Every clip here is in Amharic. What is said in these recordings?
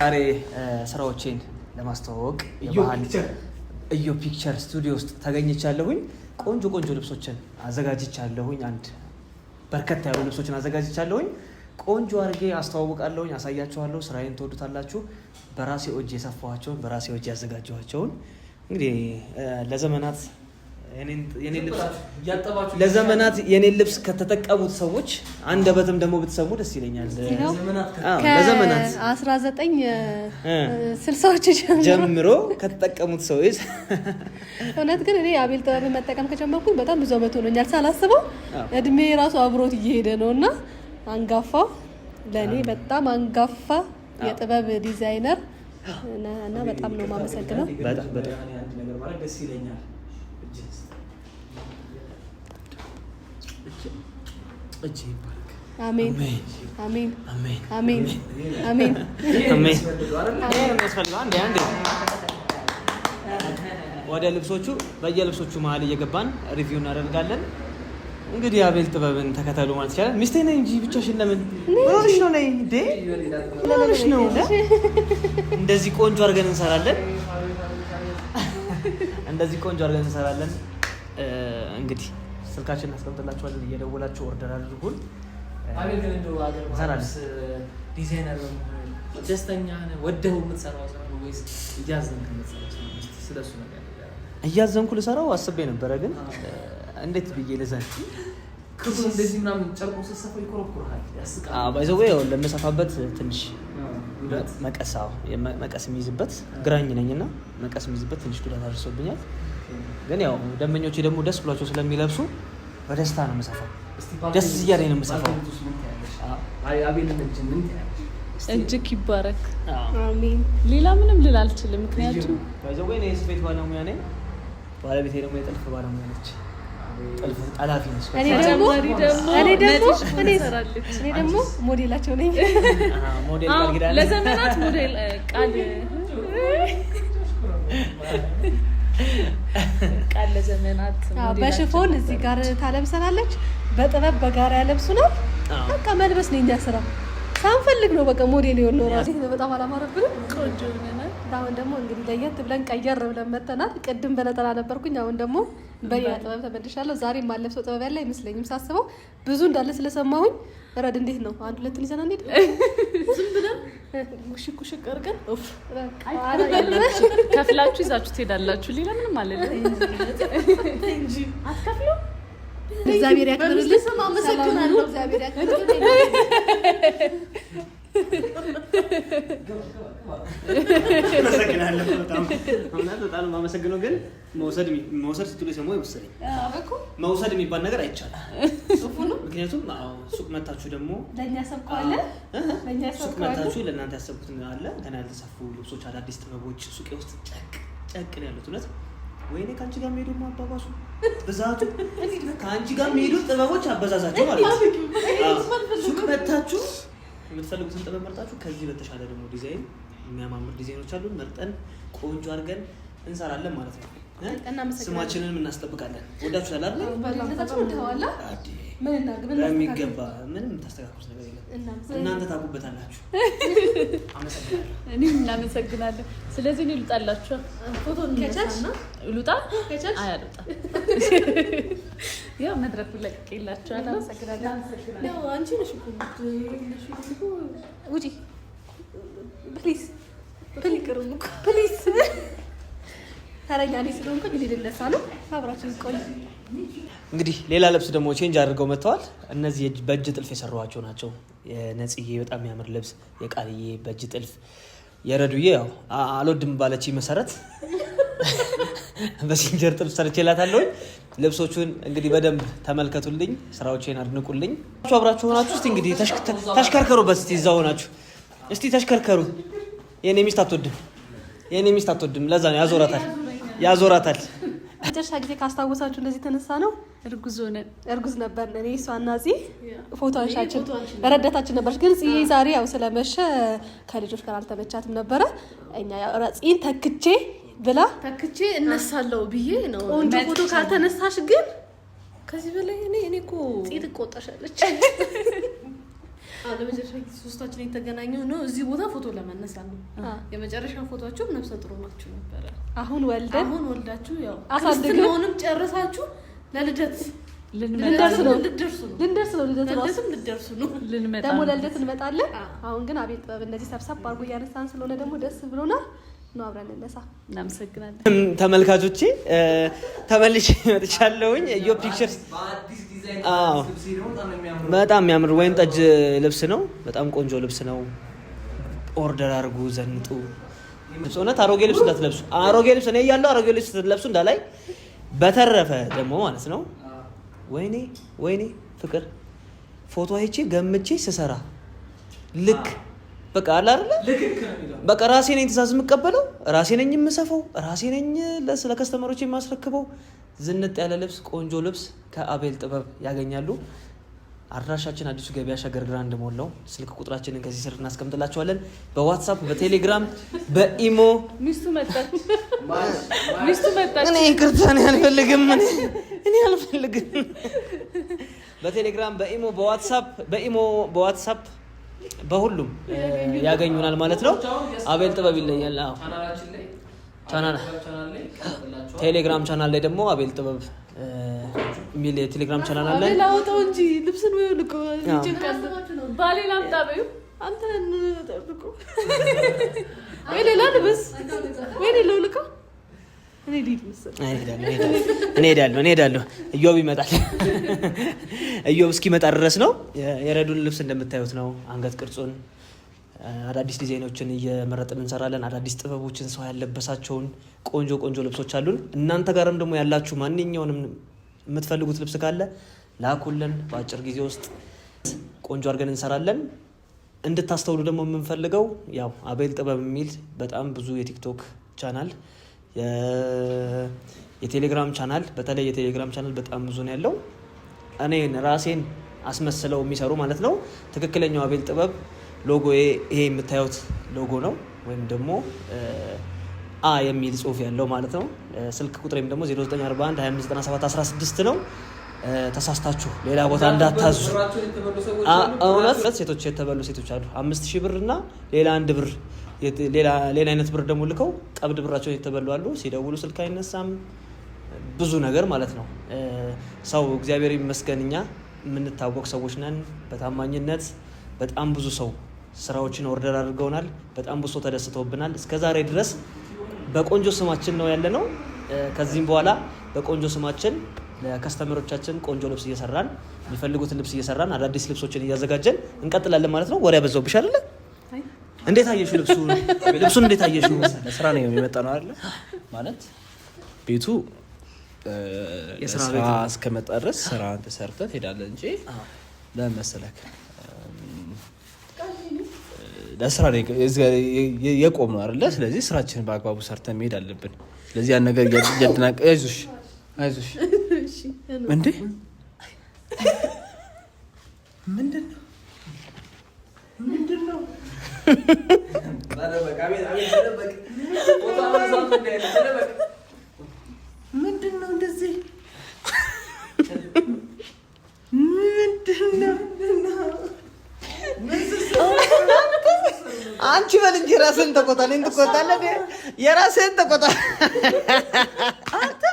ዛሬ ስራዎቼን ለማስተዋወቅ ኢዮ ፒክቸር ስቱዲዮ ውስጥ ተገኝቻለሁኝ። ቆንጆ ልብሶችን አዘጋጅቻለሁኝ። አንድ በርከት ያሉ ልብሶችን አዘጋጅቻለሁኝ። ቆንጆ አድርጌ አስተዋውቃለሁኝ፣ አሳያችኋለሁ። ስራዬን ትወዱታላችሁ። በራሴ እጅ የሰፋኋቸውን በራሴ እጅ ያዘጋጀኋቸውን እንግዲህ ለዘመናት የኔን ልብስ ከተጠቀሙት ሰዎች አንደበትም ደግሞ ብትሰሙ ደስ ይለኛል። ለዘመናት 1960ዎች ጀምሮ ከተጠቀሙት ሰዎች እውነት ግን እኔ አቤል ጥበብን መጠቀም ከጀመርኩኝ በጣም ብዙ ዓመት ሆኖኛል። ሳላስበው እድሜ ራሱ አብሮት እየሄደ ነውና አንጋፋው ለኔ በጣም አንጋፋ የጥበብ ዲዛይነር እና በጣም ነው የማመሰግነው። በጣም ነገር ማለት ደስ ይለኛል። አሜን አሜን አሜን አሜን አሜን አሜን። ወደ ልብሶቹ በየልብሶቹ መሀል እየገባን ሪቪው እናደርጋለን። እንግዲህ አቤል ጥበብን ተከተሉ ማለት ይቻላል። ሚስቴ ነኝ እንጂ ብቻሽን ለምን ወርሽ ነው ነኝ እንዴ? ለምን ነው እንደዚህ ቆንጆ አድርገን እንሰራለን። እንግዲህ ስልካችንን አስቀምጥላችኋለን፣ እየደወላችሁ ኦርደር አድርጉን። አቤል ግን እንደው አገር ማለት ዲዛይነር ደስተኛ ነህ? ወደው የምትሰራው ስራ ነው ወይስ እያዘንክ የምትሰራው ስራ ነው? ስለሱ ነገር እያዘንኩ ልሰራው አስቤ ነበረ፣ ግን እንዴት ብዬ ልዘን? ክፉ እንደዚህ ምናምን ጨርቆ ሲሰፋ ይኮረኩራል፣ ያስቃል። ባይዘው ያው ለመሰፋበት ትንሽ መቀስ የሚይዝበት ግራኝ ነኝና መቀስ የሚይዝበት ትንሽ ጉዳት አድርሶብኛል። ግን ያው ደንበኞቼ ደግሞ ደስ ብሏቸው ስለሚለብሱ በደስታ ነው የምሰፋው። ደስ እያለኝ ነው የምሰፋው። እጅግ ይባረክ። አሜን። ሌላ ምንም ልል አልችልም፣ ምክንያቱም ባይዘው እኔ የስፌት ባለሙያ ነኝ፣ ባለቤቴ ደግሞ የጥልፍ ባለሙያ ነች። ጥልፍ ጠላፊ ነች። እኔ ደግሞ ሞዴላቸው ነኝ። ሞዴል ቃል ኪዳን ለዘመናት ሞዴል ቃል ለዘመናት በሽፎን እዚህ ጋር ታለብሰናለች፣ በጥበብ በጋራ ያለብሱናል። በቃ መልበስ ነው የኛ ስራ። ሳንፈልግ ነው በቃ ሞዴል የሆነው ራሱ በጣም አላማረብንም። ቆንጆ ነናል። አሁን ደግሞ እንግዲህ ለየት ብለን ቀየር ብለን መተናል። ቅድም በነጠላ ነበርኩኝ፣ አሁን ደግሞ በሌላ ጥበብ ተመልሻለሁ። ዛሬ የማለብሰው ጥበብ ያለ አይመስለኝም ሳስበው፣ ብዙ እንዳለ ስለሰማሁኝ። ረድ እንዴት ነው? አንድ ሁለቱን ይዘና እንሂድ። ዝም ብለን ኩሽክ አድርገን ከፍላችሁ ይዛችሁ ትሄዳላችሁ። ሌላ ምንም አለለ እንጂ አትከፍሉ። እግዚአብሔር ያክብርልኝ። አመሰግናለሁ። እግዚአብሔር ያክብርልኝ። በጣም የማመሰግነው ግን መውሰድ ስትሉ የሰማሁ ይመስለኝ መውሰድ የሚባል ነገር አይቻልም። ምክንያቱም ሱቅ መታችሁ ደግሞ ሱቅ መታችሁ ለእናንተ ያሰብኩት አለ፣ ገና ያልተሰፉ ልብሶች፣ አዳዲስ ጥበቦች ሱቄ ውስጥ ጨቅ ነው ያሉት። እውነት ወይኔ ከአንቺ ጋር የሚሄዱ አባባሱ ብዛቱ ከአንቺ ጋር የሚሄዱ ጥበቦች አበዛዛቸው ማለት ነው። ሱቅ መታችሁ የምትፈልጉትን ጥበብ መርጣችሁ ከዚህ በተሻለ ደግሞ ዲዛይን የሚያማምር ዲዛይኖች አሉ፣ መርጠን ቆንጆ አድርገን እንሰራለን ማለት ነው። ስማችንንም እናስጠብቃለን። ወዳችኋል አይደል? በሚገባ ምንም ታስተካክሉት ነገር የለም። እናንተ ታውቁበታላችሁ። አመሰግናለሁ። እኔም እናመሰግናለን። ስለዚህ እኔ ልውጣላችሁ። ፎቶ እንነሳና ልውጣ አያልውጣ ያው መድረኩ ለቅቄላችኋል። አመሰግናለሁ። ያው አንቺ ነሽ እኮ ውጪ ፕሊዝ ፕሊዝ ታረኛ ነኝ ስለሆንኩ እንግዲህ ልነሳ ነው። አብራችን ቆይ። እንግዲህ ሌላ ልብስ ደግሞ ቼንጅ አድርገው መጥተዋል። እነዚህ በእጅ ጥልፍ የሰሯቸው ናቸው። የነጽዬ በጣም የሚያምር ልብስ፣ የቃልዬ በእጅ ጥልፍ፣ የረዱዬ ያው አልወድም ባለች መሰረት በሲንጀር ጥልፍ ሰርቼላታለሁ። ልብሶቹን እንግዲህ በደንብ ተመልከቱልኝ፣ ስራዎቼን አድንቁልኝ። አብራችሁ ሆናችሁ እስቲ እንግዲህ ተሽከርከሩበት። እስቲ እዛው ሆናችሁ እስቲ ተሽከርከሩ። የኔ ሚስት አትወድም፣ ለዛ ነው ያዞራታል። መጨረሻ ጊዜ ካስታወሳችሁ እንደዚህ ተነሳ ነው እርጉዝ ነበር። እኔ እሷና እዚህ ፎቶ አንሻችን ረዳታችን ነበረች። ግን ጽዬ ዛሬ ያው ስለመሸ ከልጆች ጋር አልተመቻትም ነበረ። እኛ ያው ጽዬን ተክቼ እነሳለሁ ብዬ ነው። ቆንጆ ፎቶ ካልተነሳሽ ግን ከዚህ በላይ እኔ እኮ ጽዬ ትቆጣሻለች። ለመጨረሻ ጊዜ ሶስታችን የተገናኘው ነው እዚህ ቦታ ፎቶ ለመነሳት ነው። የመጨረሻ ፎቶአችሁ ነፍሰ ጥሩ ናችሁ ነበረ። አሁን ወልዳችሁ ያው አሳድገውንም ጨርሳችሁ ለልደት ልንደርስ ነው። ደግሞ ለልደት እንመጣለን። አሁን ግን አቤል ጥበብ እንደዚህ ሰብሰብ አድርጎ እያነሳን ስለሆነ ደግሞ ደስ ብሎናል። ነው አብረን እንነሳ። እናመሰግናለን ተመልካቾቼ። ተመልሼ መጥቻለሁኝ። ኢዮ ፒክቸርስ በጣም የሚያምር ወይን ጠጅ ልብስ ነው። በጣም ቆንጆ ልብስ ነው። ኦርደር አድርጉ፣ ዘንጡ። እውነት አሮጌ ልብስ እንዳትለብሱ። አሮጌ ልብስ እኔ እያለሁ አሮጌ ልብስ ስትለብሱ እንዳላይ። በተረፈ ደግሞ ማለት ነው ወይኔ ፍቅር ፎቶ አይቼ ገምቼ ስሰራ ልክ በቃ አለ አይደለ በቃ ራሴ ነኝ ትእዛዝ የምቀበለው፣ ራሴ ነኝ የምሰፈው፣ ራሴ ነኝ ለከስተመሮች የማስረክበው። ዝንጥ ያለ ልብስ፣ ቆንጆ ልብስ ከአቤል ጥበብ ያገኛሉ። አድራሻችን አዲሱ ገበያ ሸገር ግራንድ ሞል ነው። ስልክ ቁጥራችንን ከዚህ ስር እናስቀምጥላችኋለን። በዋትስአፕ፣ በቴሌግራም፣ በኢሞ ሚስቱ መጣች። እኔ ይቅርታ እኔ አልፈልግም። በቴሌግራም፣ በዋትሳፕ በሁሉም ያገኙናል ማለት ነው። አቤል ጥበብ ይለያል። ቴሌግራም ቻናል ላይ ደግሞ አቤል ጥበብ የሚል የቴሌግራም ቻናል አለ። አቤል አውጣው እንጂ ልብስን ወይ ልቆ ይጨቃል። ባሌን አምጣበዩ አንተ እንጠብቁ ወይ ሌላ ልብስ ወይ ሌላ ልቆ እኔ ሄዳለሁ። እዮብ ይመጣል። እዮብ እስኪመጣ ድረስ ነው። የረዱን ልብስ እንደምታዩት ነው። አንገት ቅርጹን አዳዲስ ዲዛይኖችን እየመረጥን እንሰራለን። አዳዲስ ጥበቦችን ሰው ያለበሳቸውን ቆንጆ ልብሶች አሉን። እናንተ ጋርም ደግሞ ያላችሁ ማንኛውንም የምትፈልጉት ልብስ ካለ ላኩልን። በአጭር ጊዜ ውስጥ ቆንጆ አድርገን እንሰራለን። እንድታስተውሉ ደግሞ የምንፈልገው ያው አቤል ጥበብ የሚል በጣም ብዙ የቲክቶክ ቻናል፣ የቴሌግራም ቻናል፣ በተለይ የቴሌግራም ቻናል በጣም ብዙ ነው ያለው። እኔን ራሴን አስመስለው የሚሰሩ ማለት ነው። ትክክለኛው አቤል ጥበብ ሎጎ ይሄ የምታዩት ሎጎ ነው፣ ወይም ደግሞ የሚል ጽሁፍ ያለው ማለት ነው። ስልክ ቁጥሬም ደግሞ 0941259716 ነው። ተሳስታችሁ ሌላ ቦታ እንዳታዙ። እውነት ሴቶች የተበሉ ሴቶች አሉ። 5000 ብር እና ሌላ 1 ብር ሌላ አይነት ብር ደግሞ ልከው ቀብድ ብራቸውን የተበሉ አሉ። ሲደውሉ ስልክ አይነሳም፣ ብዙ ነገር ማለት ነው። ሰው እግዚአብሔር ይመስገን እኛ የምንታወቅ ሰዎች ነን በታማኝነት። በጣም ብዙ ሰው ስራዎችን ኦርደር አድርገውናል። በጣም ብዙ ሰው ተደስተውብናል። እስከዛሬ ድረስ በቆንጆ ስማችን ነው ያለነው። ከዚህም በኋላ በቆንጆ ስማችን ለከስተመሮቻችን ቆንጆ ልብስ እየሰራን የሚፈልጉትን ልብስ እየሰራን አዳዲስ ልብሶችን እያዘጋጀን እንቀጥላለን ማለት ነው። ወሬ ያበዛውብሽ አይደለ? እንዴት አየሽው? ልብሱን እንዴት አየሽው? ለስራ ነው የሚመጣ ነው አይደለ? ማለት ቤቱ የስራ እስከመጣ ድረስ ስራ ተሰርተህ ትሄዳለህ እንጂ ለመሰለክ ለስራ የቆም ነው አይደለ? ስለዚህ ስራችንን በአግባቡ ሰርተን መሄድ አለብን። ስለዚህ ያን ነገር እያደናቀ አይዞሽ እንዴ ምንድነው እንደዚህ አንቺ በል እንጂ ራስህን ተቆጣ። እኔን ትቆጣለህ? የራስህን ተቆጣ አንተ።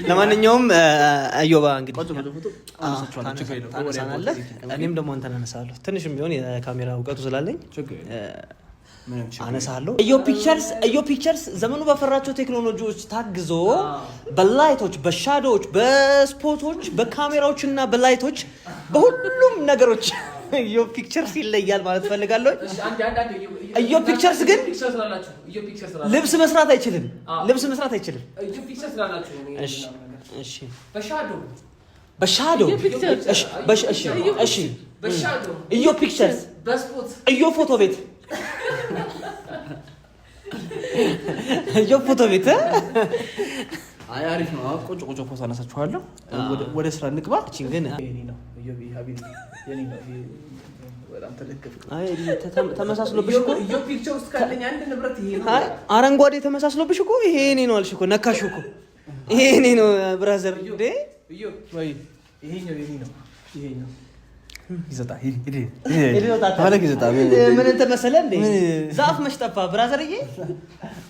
ለማንኛውም አዮባ እንግዲህ ታነሳናለህ፣ እኔም ደግሞ አንተን አነሳለሁ። ትንሽም ቢሆን የካሜራ እውቀቱ ስላለኝ አነሳለሁ። ኢዮ ፒክቸርስ ዘመኑ ባፈራቸው ቴክኖሎጂዎች ታግዞ በላይቶች፣ በሻዶዎች፣ በስፖቶች፣ በካሜራዎች እና በላይቶች በሁሉም ነገሮች ኢዮ ፒክቸርስ ይለያል ማለት ፈልጋለሁ። ኢዮ ፒክቸርስ ግን ልብስ መስራት አይችልም። እሺ በሻዶ ኢዮ ፒክቸርስ ኢዮ ፎቶ ቤት ኢዮ ፎቶ ቤት አይ አሪፍ ነው። ቆንጆ ቆንጆ ፎቶ አነሳችኋለሁ። ወደ ስራ እንግባ። እቺን ግን የኔ ነው የኔ ነው በጣም ተለከፍ። አይ ተመሳስሎብሽ እኮ ፒክቸር ውስጥ ካለኝ አንድ ንብረት ይሄ ነው። አረንጓዴ ተመሳስሎብሽ እኮ ይሄ የኔ ነው አልሽ እኮ ነካሽ እኮ ይሄ የኔ ነው ብራዘር እንዴ ወይ ይሄኛው የኔ ነው ይሄኛው ይዘጣ ማለት ይዘጣ ምን እንትን መሰለህ እንዴ ዛፍ መች ጠፋ ብራዘርዬ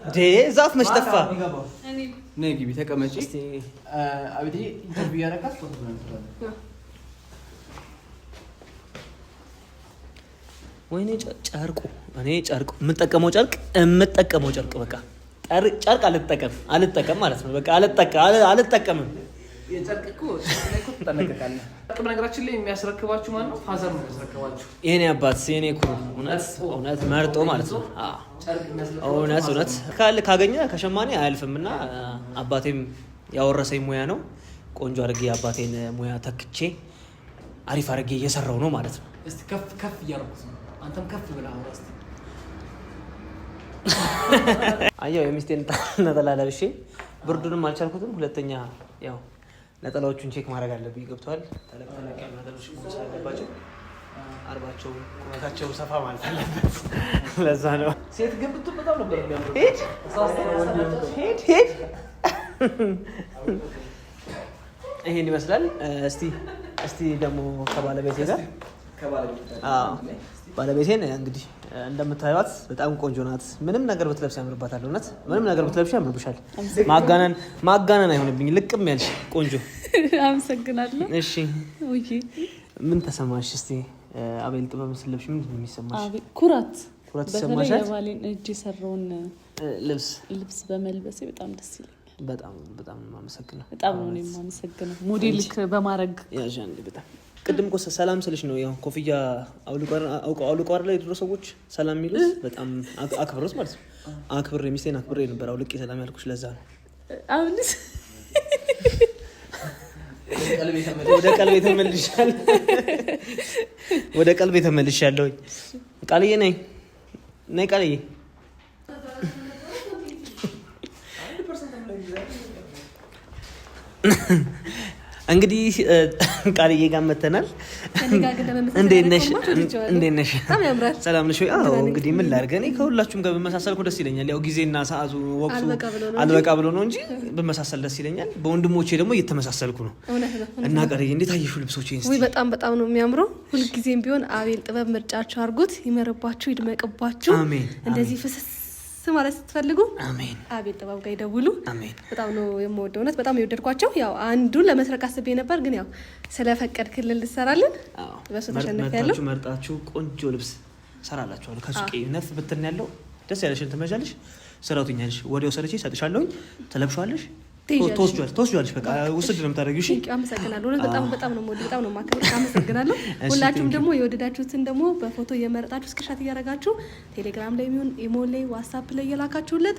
እንዴ ዛፍ መች ጠፋ ነይ ግቢ ተቀመጪ እስቲ አብዲ ኢንተርቪው ያረጋት ፎቶ ነው ወይኔ ጨርቁ እኔ ጨርቁ የምጠቀመው ጨርቅ በቃ ጨርቅ አልጠቀም ማለት ነው በቃ አልጠቀምም የጨርቅ እኮ ተጠነቀቃለህ ጥቅም ነገራችን ላይ የሚያስረክባችሁ ማን ነው ፋዘር ነው የሚያስረክባችሁ የኔ አባት የኔ ኩሩ እውነት መርጦ ማለት ነው እውነት ካገኘ ከሸማኔ አያልፍምና አባቴም ያወረሰኝ ሙያ ነው ቆንጆ አድርጌ አባቴን ሙያ ተክቼ አሪፍ አድርጌ እየሰራው ነው ማለት ነው እስቲ ከፍ እያደረኩት ነው አንተም ከፍ ብለህ አውራ እስቲ አየው የሚስቴን ነጠላ ለብሼ ብርዱንም አልቻልኩትም ሁለተኛ ያው ነጠላዎቹን ቼክ ማድረግ አለብኝ ገብቷል ተለቅ ያሉ ነጠላዎች ስለባቸው አርባቸው ቁመታቸው ሰፋ ማለት አለበት ለዛ ነው ሴት ግን ብትል በጣም ነበር የሚያምረው ሄድ ይሄን ይመስላል እስቲ ደግሞ ከባለቤቴ ጋር ባለቤቴን እንግዲህ እንደምታዩት በጣም ቆንጆ ናት ምንም ነገር ብትለብስ ያምርባታል እውነት ምንም ነገር ብትለብሽ ያምርብሻል ማጋነን አይሆንብኝ ልቅም ያልሽ ቆንጆ አመሰግናለሁ እሺ ምን ተሰማሽ እስቲ አቤል ጥበብ ስለብሽ ምን የሚሰማሽ ኩራት ይሰማሻል የባሌን እጅ የሰራውን ልብስ በመልበሴ በጣም ደስ ይለኛል በጣም የማመሰግነው በጣም ነው የማመሰግነው ሞዴልክ በማድረግ ያዣ እንዴ በጣም ቅድም እኮ ሰላም ስልሽ ነው ያው ኮፍያ አውልቋር ላይ ድሮ ሰዎች ሰላም የሚሉት በጣም አክብሮት ማለት ነው አክብሬ ሚስቴን አክብሬ ነበር አውልቄ ሰላም ያልኩሽ ለዛ ነው አሁንስ ወደ ቀልቤ ተመልሻለሁ ቃልዬ ነይ ቃልዬ እንግዲህ ቃልዬ ጋር መተናል እንዴት ነሽ ሰላም ነሽ አዎ እንግዲህ ምን ላድርግ እኔ ከሁላችሁም ጋር በመሳሰል ደስ ይለኛል ያው ጊዜና ሰዓቱ ወቅቱ አልበቃ ብሎ ነው እንጂ በመሳሰል ደስ ይለኛል በወንድሞቼ ደግሞ እየተመሳሰልኩ ነው እና ቃልዬ እንዴት አየሽው ልብሶቼን ወይ በጣም ነው የሚያምረው ሁልጊዜም ቢሆን አቤል ጥበብ ምርጫችሁ አድርጉት ይመርባችሁ ይድመቅባችሁ እንደዚህ ፍስስ ማለት ስትፈልጉ አሜን አቤል ጥበብ ጋር ይደውሉ አሜን በጣም ነው የምወደው እውነት በጣም የወደድኳቸው ያው አንዱን ለመስረቅ አስቤ ነበር ግን ያው ስለፈቀድክልን ልትሰራልን በሱ ተሸነፈያለሁ መርጣችሁ ቆንጆ ልብስ ሰራላችኋለሁ ከሱቄ ነፍ ብትን ያለው ደስ ያለሽን ትመጃለሽ ሰራውትኛለሽ ወዲያው ሰርቼ ሰጥሻለሁኝ ተለብሻለሽ ተወስጇለሽ በቃ ውስድ ነው የምታደርጊው እሺ አመሰግናለሁ በጣም ነው የምወደው በጣም ነው የማከብረው አመሰግናለሁ ሁላችሁም ደግሞ የወደዳችሁትን ደግሞ በፎቶ እየመረጣችሁ ስክሪንሾት እያደረጋችሁ ቴሌግራም ላይ የሚሆን ኢሞ ላይ ዋትስአፕ ላይ እየላካችሁለት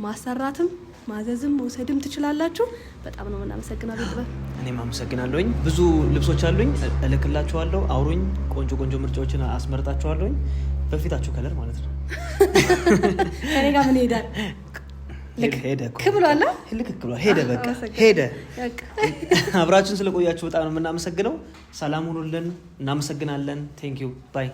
ማሰራትም ማዘዝም መውሰድም ትችላላችሁ በጣም ነው እናመሰግናለሁ ጥበብ እኔም አመሰግናለሁኝ ብዙ ልብሶች አሉኝ እልክላችኋለሁ አውሩኝ ቆንጆ ምርጫዎችን አስመርጣችኋለሁኝ በፊታችሁ ከለር ማለት ነው ከኔ ጋር ምን ይሄዳል ሄደ በቃ ሄደ አብራችን ስለቆያችሁ በጣም ነው የምናመሰግነው ሰላም ሁኑልን እናመሰግናለን ቴንክ ዩ ባይ